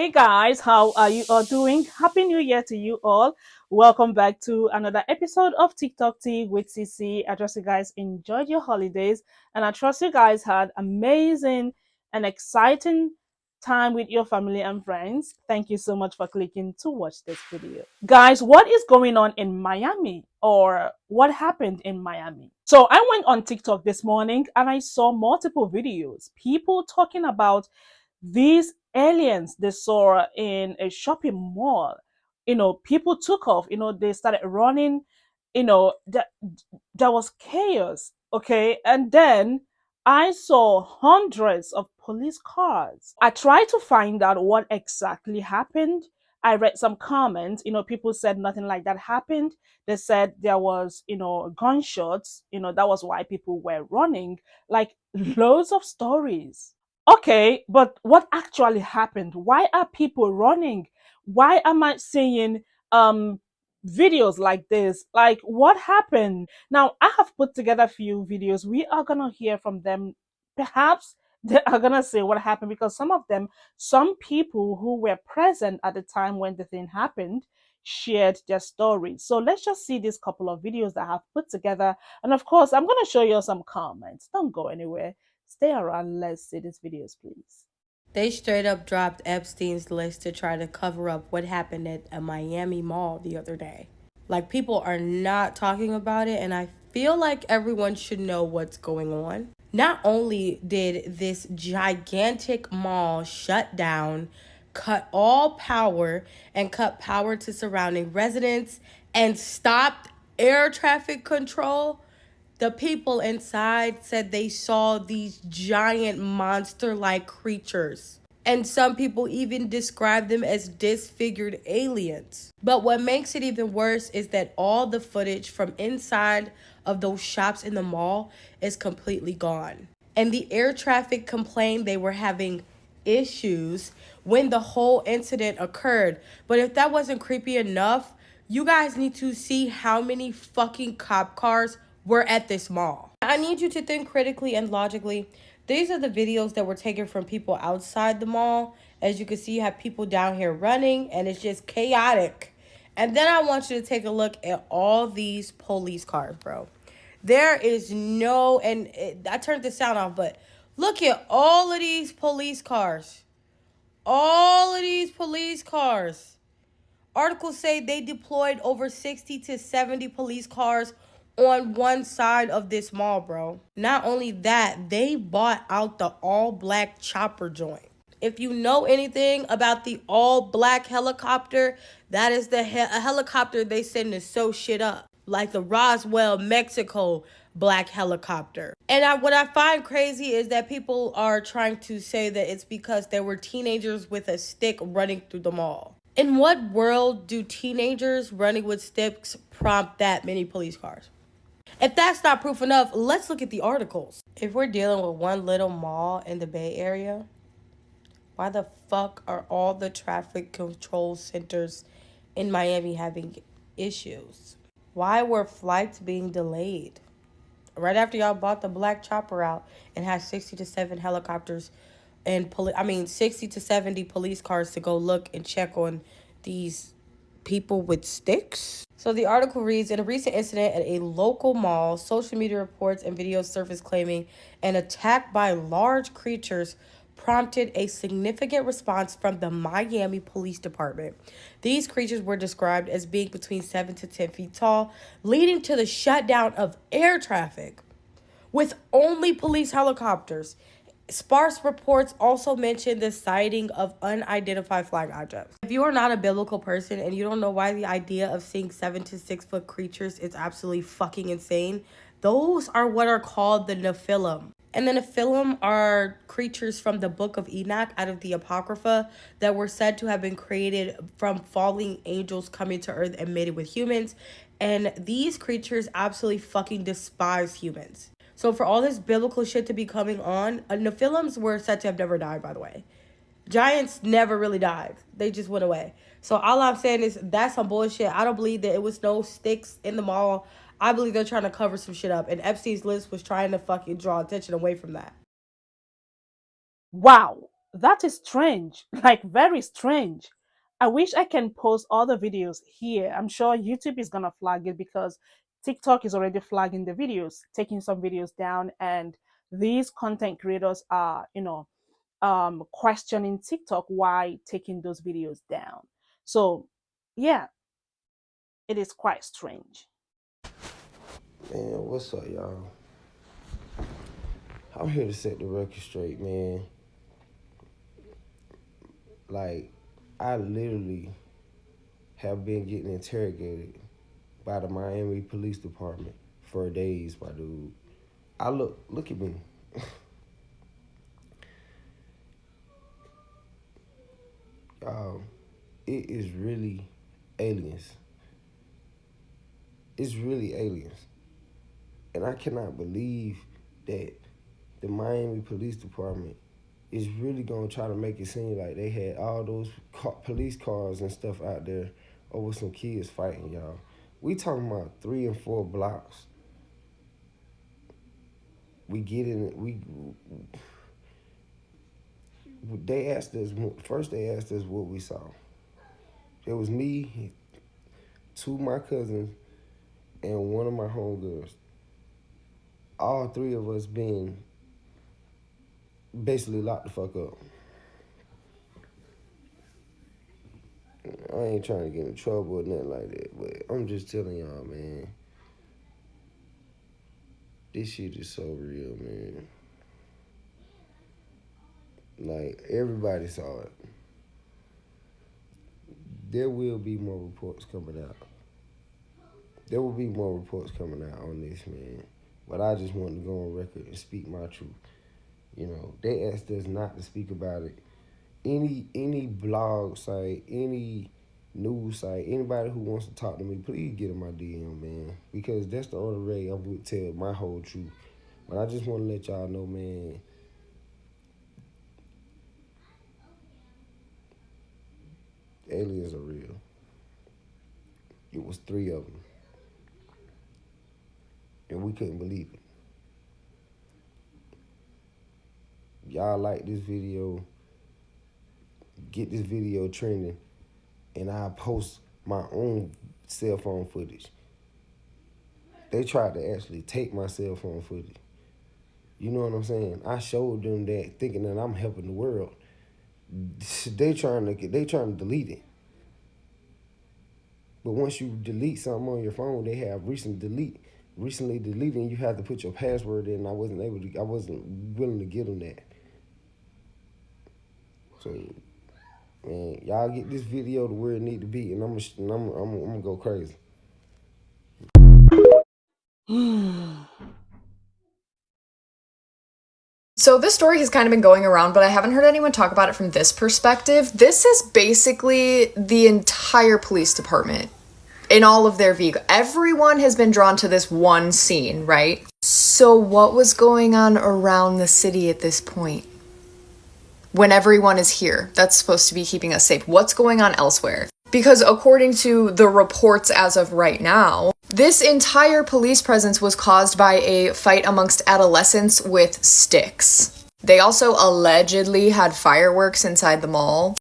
Hey guys, how are you all doing? Happy New Year to you all. Welcome back to another episode of TikTok Tea with CC. I trust you guys enjoyed your holidays and I trust you guys had amazing and exciting time with your family and friends. Thank you so much for clicking to watch this video. Guys, what is going on in Miami or what happened in Miami? So I went on TikTok this morning and I saw multiple videos, people talking about these aliens they saw in a shopping mall. People took off, they started running, there was chaos. Okay. And then I saw hundreds of police cars. I tried to find out what exactly happened. I read some comments, people said nothing like that happened. They said there was, gunshots, that was why people were running. Like loads of stories. Okay, but what actually happened? Why are people running? Why am I seeing videos like this? Like what happened? Now I have put together a few videos. We are gonna hear from them. Perhaps they are gonna say what happened because some people who were present at the time when the thing happened shared their stories. So let's just see this couple of videos that I have put together. And of course, I'm gonna show you some comments. Don't go anywhere. Stay around. Let's see these videos, please. They straight up dropped Epstein's list to try to cover up what happened at a Miami mall the other day. Like, people are not talking about it, and I feel like everyone should know what's going on. Not only did this gigantic mall shut down, cut all power, and cut power to surrounding residents, and stopped air traffic control, the people inside said they saw these giant monster-like creatures. And some people even described them as disfigured aliens. But what makes it even worse is that all the footage from inside of those shops in the mall is completely gone. And the air traffic complained they were having issues when the whole incident occurred. But if that wasn't creepy enough, you guys need to see how many fucking cop cars were at this mall. I need you to think critically and logically. These are the videos that were taken from people outside the mall. As you can see, you have people down here running and it's just chaotic. And then I want you to take a look at all these police cars, bro. There is no, I turned the sound off, but look at all of these police cars. All of these police cars. Articles say they deployed over 60 to 70 police cars on one side of this mall, bro. Not only that, they bought out the all-black chopper joint. If you know anything about the all-black helicopter, that is a helicopter they send to sew shit up. Like the Roswell, Mexico black helicopter. And what I find crazy is that people are trying to say that it's because there were teenagers with a stick running through the mall. In what world do teenagers running with sticks prompt that many police cars? If that's not proof enough, let's look at the articles. If we're dealing with one little mall in the Bay Area, why the fuck are all the traffic control centers in Miami having issues? Why were flights being delayed? Right after y'all bought the black chopper out and had 60 to 7 helicopters and 60 to 70 police cars to go look and check on these people with sticks. So the article reads, in a recent incident at a local mall, social media reports and videos surfaced claiming an attack by large creatures prompted a significant response from the Miami Police Department. These creatures were described as being between 7 to 10 feet tall, leading to the shutdown of air traffic with only police helicopters. Sparse reports also mention the sighting of unidentified flying objects. If you are not a biblical person and you don't know why the idea of seeing 7 to 6 foot creatures is absolutely fucking insane, those are what are called the Nephilim. And the Nephilim are creatures from the book of Enoch out of the Apocrypha that were said to have been created from falling angels coming to earth and mated with humans. And these creatures absolutely fucking despise humans. So for all this biblical shit to be coming on, Nephilims were said to have never died, by the way. Giants never really died. They just went away. So all I'm saying is that's some bullshit. I don't believe that it was no sticks in the mall. I believe they're trying to cover some shit up. And Epstein's list was trying to fucking draw attention away from that. Wow. That is strange, like very strange. I wish I can post all the videos here. I'm sure YouTube is gonna flag it because TikTok is already flagging the videos, taking some videos down, and these content creators are, questioning TikTok why taking those videos down. So, yeah, it is quite strange. Man, what's up, y'all? I'm here to set the record straight, man. Like, I literally have been getting interrogated by the Miami Police Department for days, my dude. I look at me. Y'all, it is really aliens. It's really aliens. And I cannot believe that the Miami Police Department is really gonna try to make it seem like they had all those police cars and stuff out there over some kids fighting, y'all. We talking about 3 and 4 blocks. We get in. They asked us first. They asked us what we saw. It was me, two of my cousins, and one of my homegirls. All three of us being basically locked the fuck up. I ain't trying to get in trouble or nothing like that, but I'm just telling y'all, man. This shit is so real, man. Like, everybody saw it. There will be more reports coming out. There will be more reports coming out on this, man. But I just wanted to go on record and speak my truth. You know, they asked us not to speak about it. Any blog site, any news site, anybody who wants to talk to me, please get in my DM, man. Because that's the only way I would tell my whole truth. But I just want to let y'all know, man, aliens are real. It was 3 of them. And we couldn't believe it. Y'all like this video, get this video trending, and I'll post my own cell phone footage. They tried to actually take my cell phone footage. You know what I'm saying? I showed them that thinking that I'm helping the world. They trying to delete it. But once you delete something on your phone, they have recently deleted, and you have to put your password in. I wasn't willing to give them that. So, man, y'all get this video to where it need to be, and I'm gonna go crazy. So this story has kind of been going around, but I haven't heard anyone talk about it from this perspective. This is basically the entire police department in all of their vehicles. Everyone has been drawn to this one scene, right? So what was going on around the city at this point? When everyone is here, that's supposed to be keeping us safe. What's going on elsewhere? Because according to the reports as of right now, this entire police presence was caused by a fight amongst adolescents with sticks. They also allegedly had fireworks inside the mall.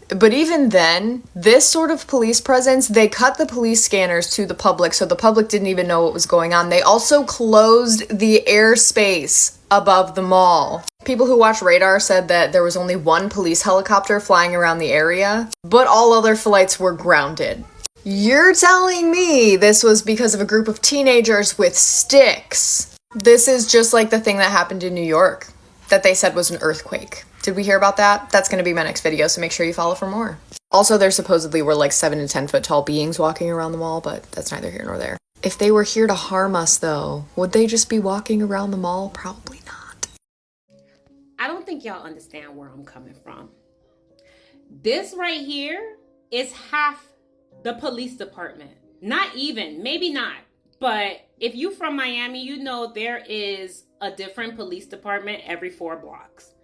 But even then, this sort of police presence, they cut the police scanners to the public, so the public didn't even know what was going on. They also closed the airspace above the mall. People who watch radar said that there was only one police helicopter flying around the area, but all other flights were grounded. You're telling me this was because of a group of teenagers with sticks? This is just like the thing that happened in New York that they said was an earthquake. Did we hear about that? That's going to be my next video, so make sure you follow for more. Also, there supposedly were like 7 to 10 foot tall beings walking around the mall, but that's neither here nor there. If they were here to harm us, though, would they just be walking around the mall? Probably not. I don't think y'all understand where I'm coming from. This right here is half the police department. Not even, maybe not. But if you from Miami, you know there is a different police department every 4 blocks.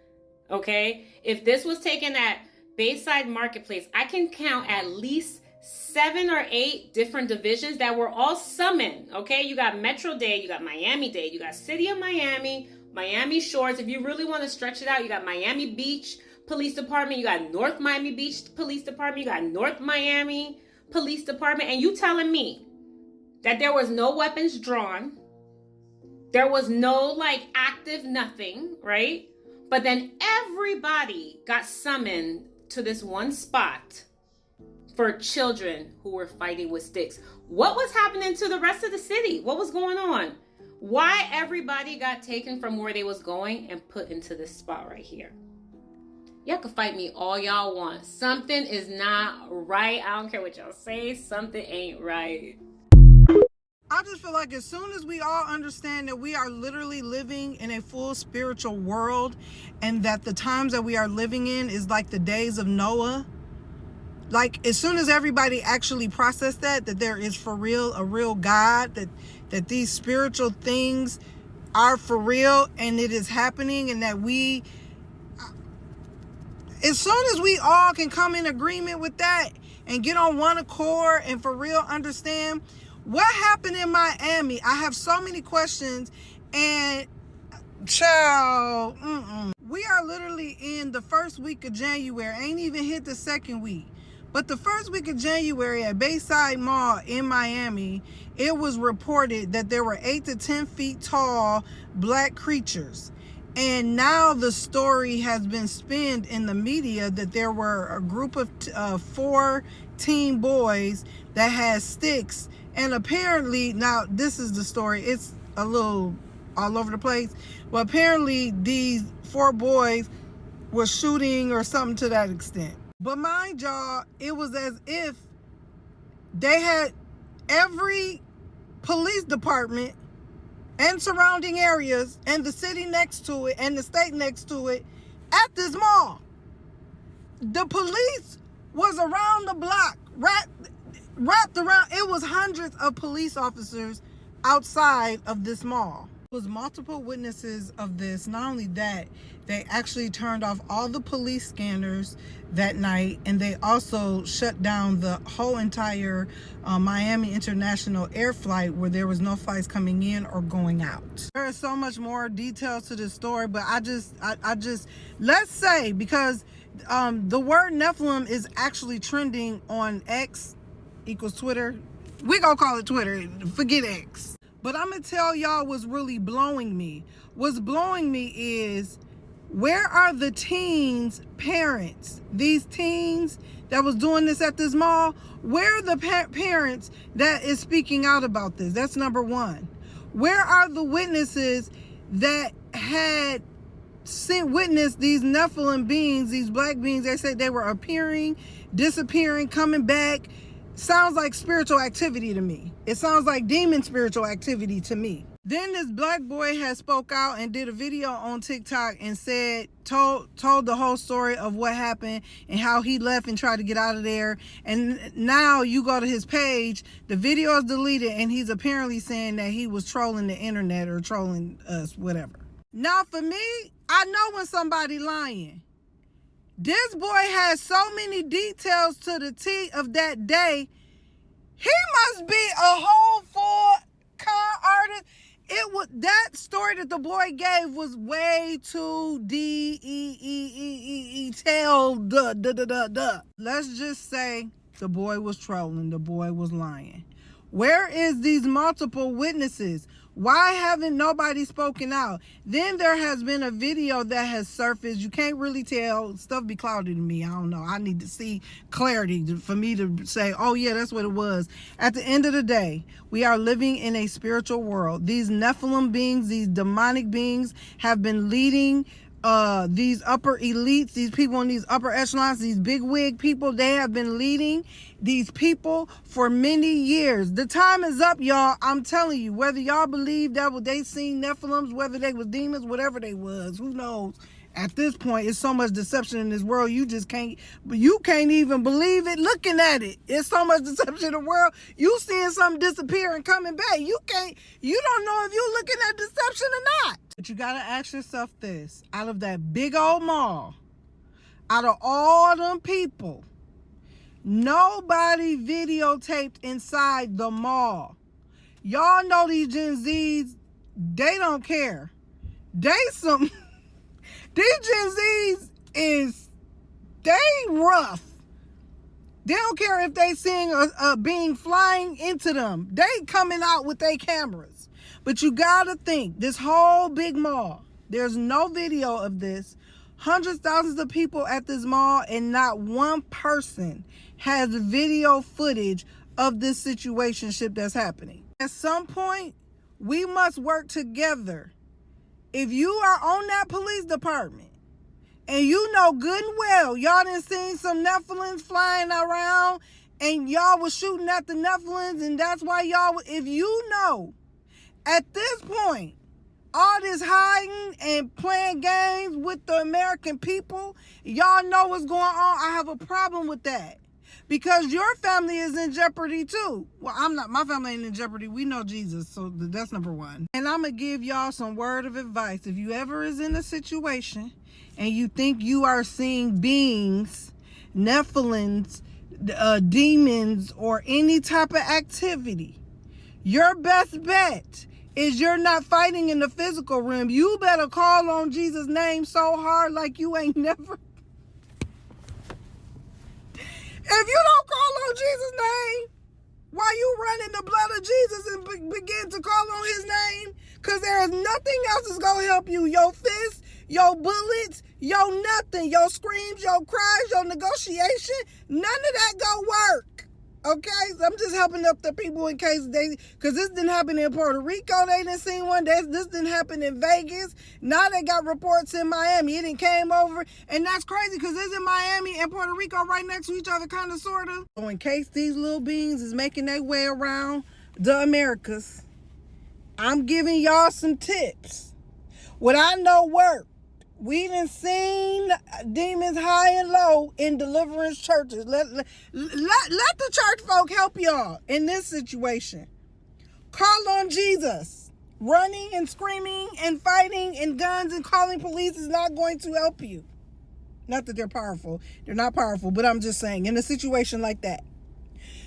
Okay? If this was taken at Bayside Marketplace, I can count at least 7 or 8 different divisions that were all summoned. Okay? You got Metro Dade, you got Miami Dade, you got City of Miami, Miami Shores. If you really want to stretch it out, you got Miami Beach Police Department, you got North Miami Beach Police Department, you got North Miami Police Department, and you telling me that there was no weapons drawn, there was no like active nothing, right? But then everybody got summoned to this one spot for children who were fighting with sticks. What was happening to the rest of the city? What was going on? Why everybody got taken from where they was going and put into this spot right here? Y'all can fight me all y'all want. Something is not right. I don't care what y'all say. Something ain't right. I just feel like as soon as we all understand that we are literally living in a full spiritual world, and that the times that we are living in is like the days of Noah, like as soon as everybody actually process that there is for real a real God, that these spiritual things are for real and it is happening, and that we, as soon as we all can come in agreement with that and get on one accord and for real understand what happened in Miami. I have so many questions, and child, we are literally in the first week of January. Ain't even hit the second week. But the first week of January at Bayside Mall in Miami, it was reported that there were 8 to 10 feet tall black creatures. And now the story has been spinned in the media that there were a group of 4 teen boys that had sticks. And apparently, now this is the story, it's a little all over the place, but apparently these 4 boys were shooting or something to that extent. But mind y'all, it was as if they had every police department and surrounding areas and the city next to it and the state next to it at this mall. The police was around the block, wrapped around. It was hundreds of police officers outside of this mall. There was multiple witnesses of this. Not only that, they actually turned off all the police scanners that night, and they also shut down the whole entire Miami International Air flight, where there was no flights coming in or going out. There is so much more details to this story, but I just let's say, because the word Nephilim is actually trending on X equals Twitter. We gonna call it Twitter, forget X. But I'm gonna tell y'all what's really blowing me. What's blowing me is, where are the teens' parents? These teens that was doing this at this mall, where are the parents that is speaking out about this? That's number one. Where are the witnesses that had witnessed these Nephilim beings, these black beings? They said they were appearing, disappearing, coming back. Sounds like spiritual activity to me. It sounds like demon spiritual activity to me. Then this black boy has spoke out and did a video on TikTok and told the whole story of what happened and how he left and tried to get out of there. And now you go to his page, the video is deleted, and he's apparently saying that he was trolling the internet or trolling us, whatever. Now for me, I know when somebody lying. This boy has so many details to the T of that day. He must be a whole full con artist. It was, that story that the boy gave was way too detailed. Let's just say the boy was trolling. The boy was lying. Where is these multiple witnesses? Why haven't nobody spoken out? Then there has been a video that has surfaced. You can't really tell. Stuff be cloudy to me. I don't know. I need to see clarity for me to say, oh yeah, that's what it was. At the end of the day, we are living in a spiritual world. These Nephilim beings, these demonic beings have been leading these upper elites, these people in these upper echelons, these big wig people. They have been leading these people for many years. The time is up, y'all. I'm telling you, whether y'all believe that what they seen Nephilims, whether they was demons, whatever they was, who knows? At this point, it's so much deception in this world, you can't even believe it looking at it. It's so much deception in the world. You seeing something disappear and coming back. You don't know if you looking at deception or not. But you gotta ask yourself this: out of that big old mall, out of all them people, nobody videotaped inside the mall. Y'all know these Gen Zs, they don't care. They some these Gen Zs is they rough. They don't care if they seeing a being flying into them. They coming out with their cameras. But you gotta think, this whole big mall, there's no video of this. Hundreds, thousands of people at this mall, and not one person has video footage of this situationship that's happening. At some point, we must work together. If you are on that police department, and you know good and well, y'all done seen some Nephilims flying around, and y'all was shooting at the Nephilims, and that's why y'all, if you know, at this point, all this hiding and playing games with the American people, y'all know what's going on. I have a problem with that. Because your family is in jeopardy too. Well, I'm not. My family ain't in jeopardy. We know Jesus, so that's number one. And I'm going to give y'all some word of advice. If you ever is in a situation and you think you are seeing beings, Nephilims, demons, or any type of activity, your best bet is you're not fighting in the physical realm. You better call on Jesus' name so hard like you ain't never. If you don't call on Jesus' name while you run in the blood of Jesus and begin to call on his name, because there is nothing else that's going to help you. Your fists, your bullets, your nothing, your screams, your cries, your negotiation, none of that go work. Okay, so I'm just helping up the people in case because this didn't happen in Puerto Rico. They didn't see one. This didn't happen in Vegas. Now they got reports in Miami. It didn't came over, and that's crazy because it's in Miami and Puerto Rico right next to each other, kind of, sort of. So in case these little beings is making their way around the Americas, I'm giving y'all some tips. What I know worked. We done seen demons high and low in deliverance churches. Let the church folk help y'all in this situation. Call on Jesus. Running and screaming and fighting and guns and calling police is not going to help you. Not that they're powerful. They're not powerful, but I'm just saying, in a situation like that.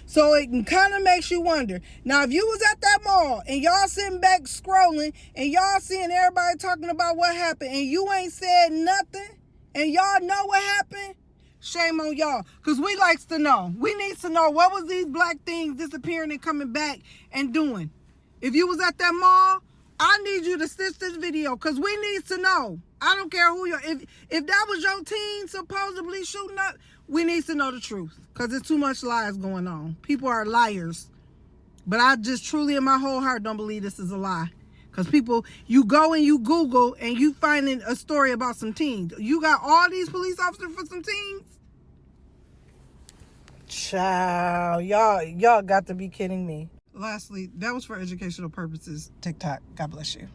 So it kind of makes you wonder. Now, if you was at that mall and y'all sitting back scrolling and y'all seeing everybody talking about what happened and you ain't said nothing and y'all know what happened, shame on y'all. Because we likes to know. We need to know what was these black things disappearing and coming back and doing. If you was at that mall, I need you to stitch this video because we need to know. I don't care who you're. If that was your teen supposedly shooting up, we need to know the truth because there's too much lies going on. People are liars. But I just truly in my whole heart don't believe this is a lie. Because people, you go and you Google and you finding a story about some teens. You got all these police officers for some teens? Child, y'all got to be kidding me. Lastly, that was for educational purposes. TikTok, God bless you.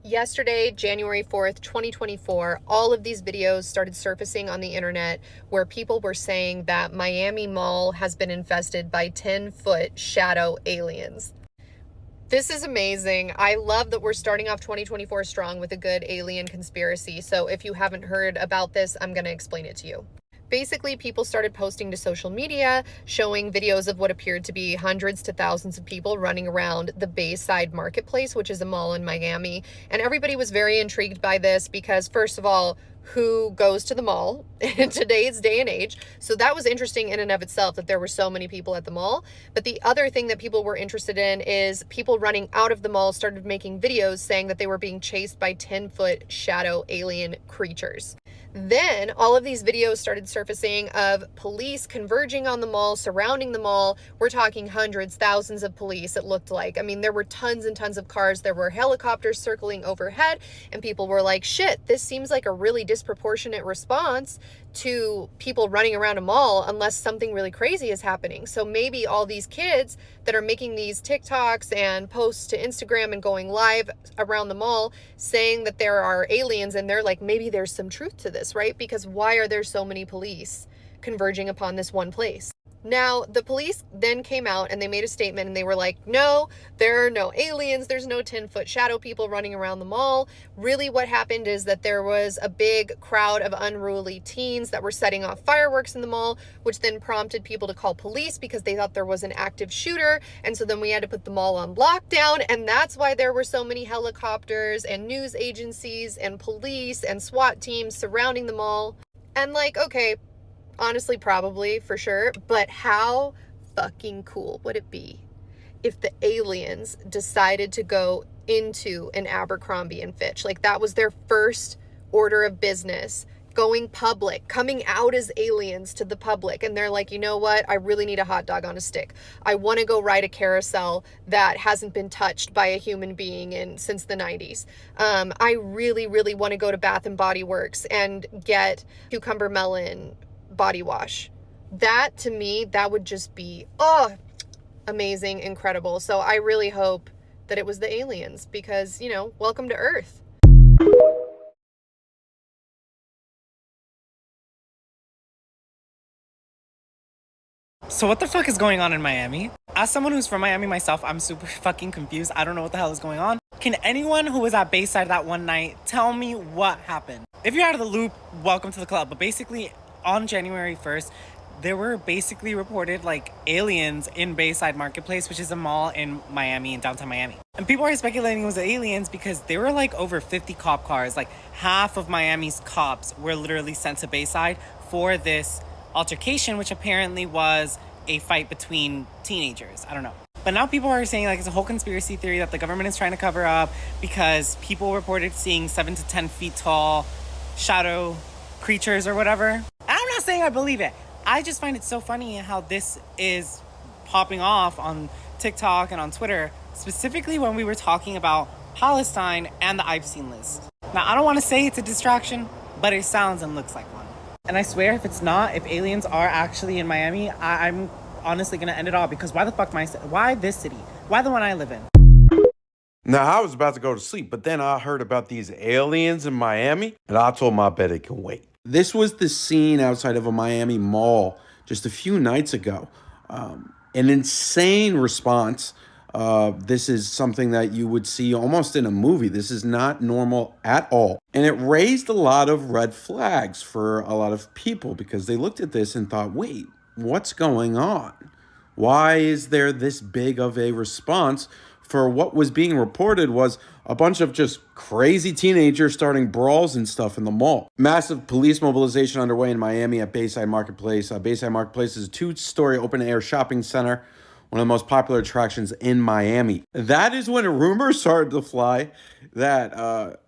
Yesterday, January 4th, 2024, all of these videos started surfacing on the internet where people were saying that Miami Mall has been infested by 10-foot shadow aliens. This is amazing. I love that we're starting off 2024 strong with a good alien conspiracy. So if you haven't heard about this, I'm going to explain it to you. Basically, people started posting to social media, showing videos of what appeared to be hundreds to thousands of people running around the Bayside Marketplace, which is a mall in Miami. And everybody was very intrigued by this because, first of all, who goes to the mall in today's day and age? So that was interesting in and of itself that there were so many people at the mall. But the other thing that people were interested in is people running out of the mall started making videos saying that they were being chased by 10-foot shadow alien creatures. Then all of these videos started surfacing of police converging on the mall, surrounding the mall. We're talking hundreds, thousands of police, it looked like. I mean, there were tons and tons of cars. There were helicopters circling overhead, and people were like, shit, this seems like a really disproportionate response to people running around a mall unless something really crazy is happening. So maybe all these kids that are making these TikToks and posts to Instagram and going live around the mall saying that there are aliens, and they're like, maybe there's some truth to this, right? Because why are there so many police converging upon this one place? Now, the police then came out and they made a statement and they were like, no, there are no aliens. There's no 10-foot shadow people running around the mall. Really, what happened is that there was a big crowd of unruly teens that were setting off fireworks in the mall, which then prompted people to call police because they thought there was an active shooter. And so then we had to put the mall on lockdown. And that's why there were so many helicopters and news agencies and police and SWAT teams surrounding the mall. And like, okay, honestly, probably, for sure. But how fucking cool would it be if the aliens decided to go into an Abercrombie and Fitch? Like, that was their first order of business, going public, coming out as aliens to the public. And they're like, you know what? I really need a hot dog on a stick. I want to go ride a carousel that hasn't been touched by a human being since the 90s. I really, really want to go to Bath and Body Works and get cucumber melon body wash. That, to me, that would just be amazing, incredible. So I really hope that it was the aliens because, you know, welcome to Earth. So what the fuck is going on in Miami? As someone who's from Miami myself, I'm super fucking confused. I don't know what the hell is going on. Can anyone who was at Bayside that one night tell me what happened? If you're out of the loop, welcome to the club. But basically, on January 1st, there were basically reported like aliens in Bayside Marketplace, which is a mall in Miami, in downtown Miami. And people are speculating it was aliens because there were like over 50 cop cars. Like half of Miami's cops were literally sent to Bayside for this altercation, which apparently was a fight between teenagers. I don't know. But now people are saying like it's a whole conspiracy theory that the government is trying to cover up because people reported seeing 7 to 10 feet tall shadow creatures or whatever. I'm not saying I believe it. I just find it so funny how this is popping off on TikTok and on Twitter, specifically when we were talking about Palestine and the Epstein list. Now, I don't want to say it's a distraction, but it sounds and looks like one. And I swear if it's not, if aliens are actually in Miami, I'm honestly going to end it all because why the fuck why this city? Why the one I live in? Now, I was about to go to sleep, but then I heard about these aliens in Miami, and I told my bed it can wait. This was the scene outside of a Miami mall just a few nights ago. An insane response. This is something that you would see almost in a movie. This is not normal at all. And it raised a lot of red flags for a lot of people because they looked at this and thought, wait, what's going on? Why is there this big of a response for what was being reported was a bunch of just crazy teenagers starting brawls and stuff in the mall. Massive police mobilization underway in Miami at Bayside Marketplace. Bayside Marketplace is a 2-story open-air shopping center, one of the most popular attractions in Miami. That is when rumors started to fly that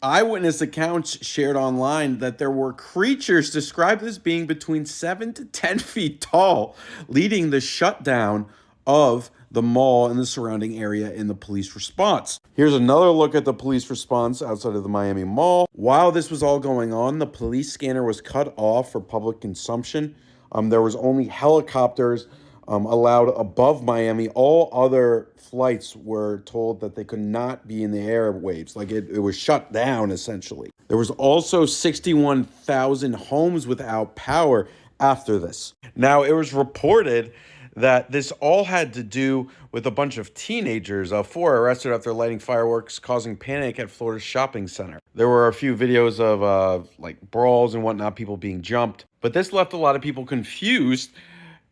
eyewitness accounts shared online that there were creatures described as being between 7 to 10 feet tall, leading the shutdown of the mall and the surrounding area in the police response. Here's another look at the police response outside of the Miami Mall. While this was all going on, the police scanner was cut off for public consumption. There was only helicopters allowed above Miami. All other flights were told that they could not be in the airwaves. Like it was shut down, essentially. There was also 61,000 homes without power after this. Now, it was reported that this all had to do with a bunch of teenagers. 4 arrested after lighting fireworks, causing panic at Florida's shopping center. There were a few videos of like brawls and whatnot, people being jumped. But this left a lot of people confused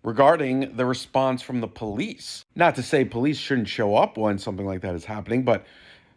regarding the response from the police. Not to say police shouldn't show up when something like that is happening, but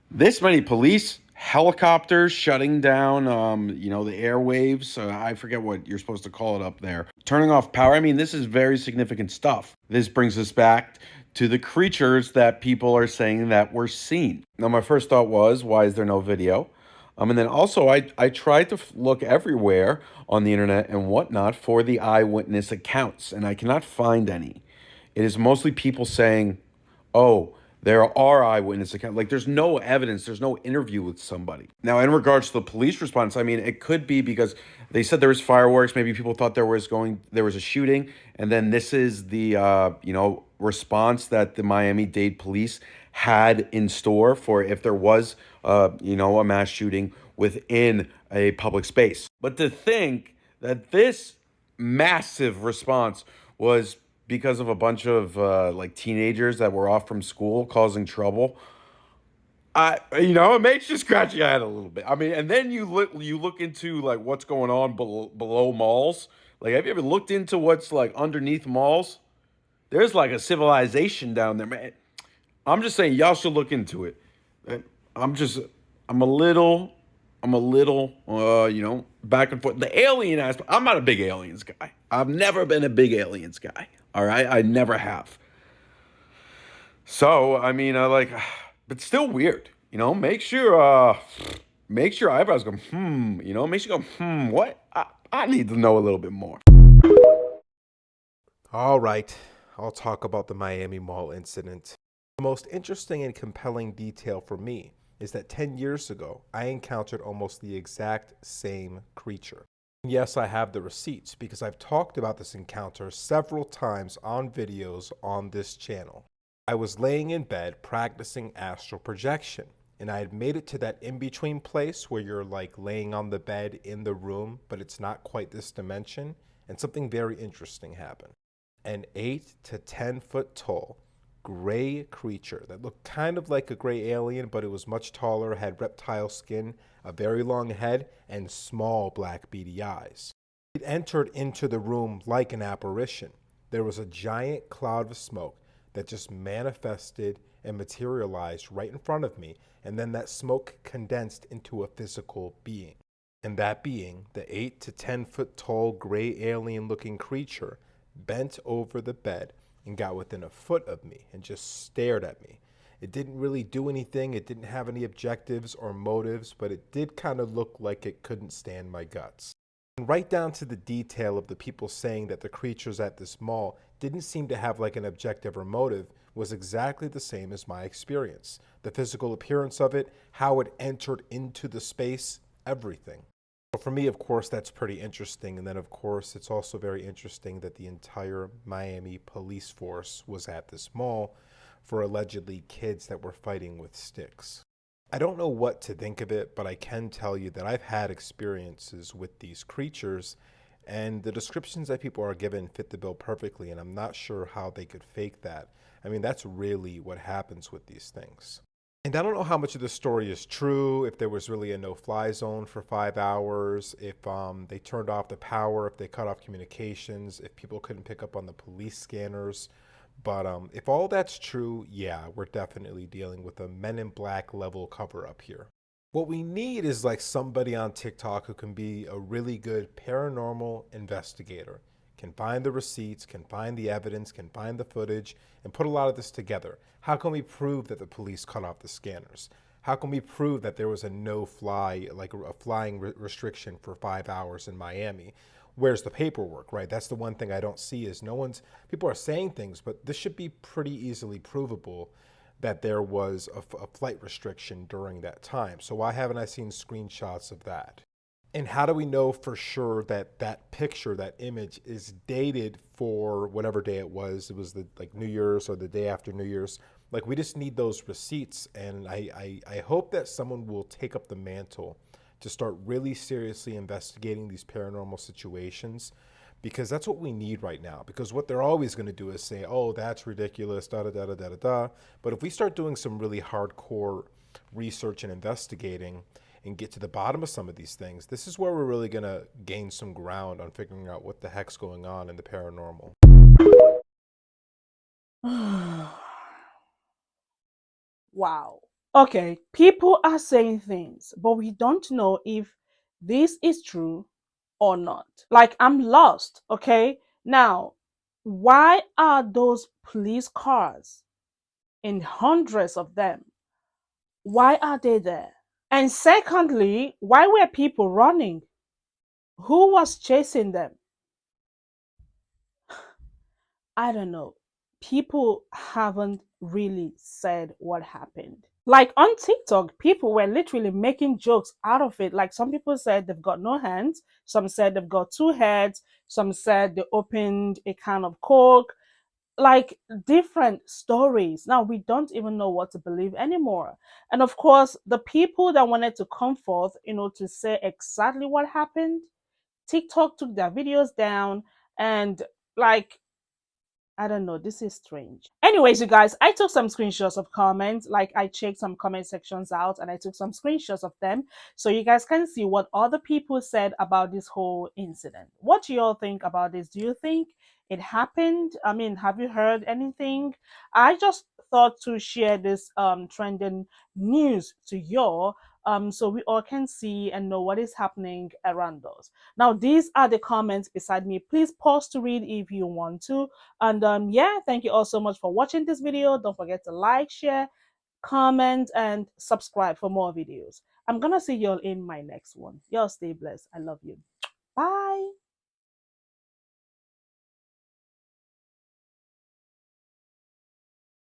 this many police, helicopters shutting down, the airwaves. I forget what you're supposed to call it up there. Turning off power. I mean, this is very significant stuff. This brings us back to the creatures that people are saying that were seen. Now, my first thought was, why is there no video? And then also, I tried to look everywhere on the internet and whatnot for the eyewitness accounts, and I cannot find any. It is mostly people saying, oh, there are eyewitness accounts. Like, there's no evidence. There's no interview with somebody. Now, in regards to the police response, I mean, it could be because they said there was fireworks. Maybe people thought there was a shooting. And then this is the, response that the Miami-Dade police had in store for if there was, a mass shooting within a public space. But to think that this massive response was because of a bunch of like teenagers that were off from school causing trouble. It makes you scratch your head a little bit. I mean, and then you look into like what's going on below malls. Like, have you ever looked into what's like underneath malls? There's like a civilization down there, man. I'm just saying, y'all should look into it. And I'm just, I'm a little, back and forth. The alien aspect. I'm not a big aliens guy. I've never been a big aliens guy. All right, I never have. So I mean, but still weird. Make sure eyebrows go Make sure you go What? I need to know a little bit more. All right, I'll talk about the Miami Mall incident. The most interesting and compelling detail for me is that 10 years ago, I encountered almost the exact same creature. Yes, I have the receipts because I've talked about this encounter several times on videos on this channel. I was laying in bed practicing astral projection, and I had made it to that in-between place where you're like laying on the bed in the room, but it's not quite this dimension, and something very interesting happened. An 8 to 10 foot tall gray creature that looked kind of like a gray alien, but it was much taller, had reptile skin, a very long head, and small black beady eyes. It entered into the room like an apparition. There was a giant cloud of smoke that just manifested and materialized right in front of me, and then that smoke condensed into a physical being. And that being, the 8 to 10 foot tall gray alien looking creature, bent over the bed and got within a foot of me and just stared at me. It didn't really do anything. It didn't have any objectives or motives, but it did kind of look like it couldn't stand my guts. And right down to the detail of the people saying that the creatures at this mall didn't seem to have like an objective or motive was exactly the same as my experience. The physical appearance of it, how it entered into the space, everything. For me, of course, that's pretty interesting. And then, of course, it's also very interesting that the entire Miami police force was at this mall for allegedly kids that were fighting with sticks. I don't know what to think of it, but I can tell you that I've had experiences with these creatures, and the descriptions that people are given fit the bill perfectly, and I'm not sure how they could fake that. I mean, that's really what happens with these things. And I don't know how much of the story is true, if there was really a no-fly zone for 5 hours, if they turned off the power, if they cut off communications, if people couldn't pick up on the police scanners. But if all that's true, yeah, we're definitely dealing with a Men in Black level cover-up here. What we need is like somebody on TikTok who can be a really good paranormal investigator, can find the receipts, can find the evidence, can find the footage, and put a lot of this together. How can we prove that the police cut off the scanners? How can we prove that there was a no-fly, like a flying restriction for 5 hours in Miami? Where's the paperwork, right? That's the one thing I don't see is people are saying things, but this should be pretty easily provable that there was a flight restriction during that time. So why haven't I seen screenshots of that? And how do we know for sure that that picture, that image is dated for whatever day it was? It was the like New Year's or the day after New Year's. Like we just need those receipts. And I hope that someone will take up the mantle to start really seriously investigating these paranormal situations, because that's what we need right now. Because what they're always going to do is say, oh, that's ridiculous, da da da da da da da. But if we start doing some really hardcore research and investigating and get to the bottom of some of these things, this is where we're really going to gain some ground on figuring out what the heck's going on in the paranormal. Wow. Okay, people are saying things, but we don't know if this is true or not. Like, I'm lost, okay? Now, why are those police cars in hundreds of them? Why are they there? And secondly, why were people running? Who was chasing them? I don't know. People haven't really said what happened. Like on TikTok, people were literally making jokes out of it. Like some people said they've got no hands, some said they've got two heads, some said they opened a can of Coke, like different stories. Now we don't even know what to believe anymore. And of course, the people that wanted to come forth, to say exactly what happened, TikTok took their videos down and like I don't know. This is strange. Anyways, you guys, I took some screenshots of comments. Like, I checked some comment sections out and I took some screenshots of them so you guys can see what other people said about this whole incident. What do you all think about this? Do you think it happened? I mean, have you heard anything? I just thought to share this trending news to you so we all can see and know what is happening around us. Now, these are the comments beside me. Please pause to read if you want to. And yeah, thank you all so much for watching this video. Don't forget to like, share, comment, and subscribe for more videos. I'm gonna see y'all in my next one. Y'all stay blessed. I love you. Bye.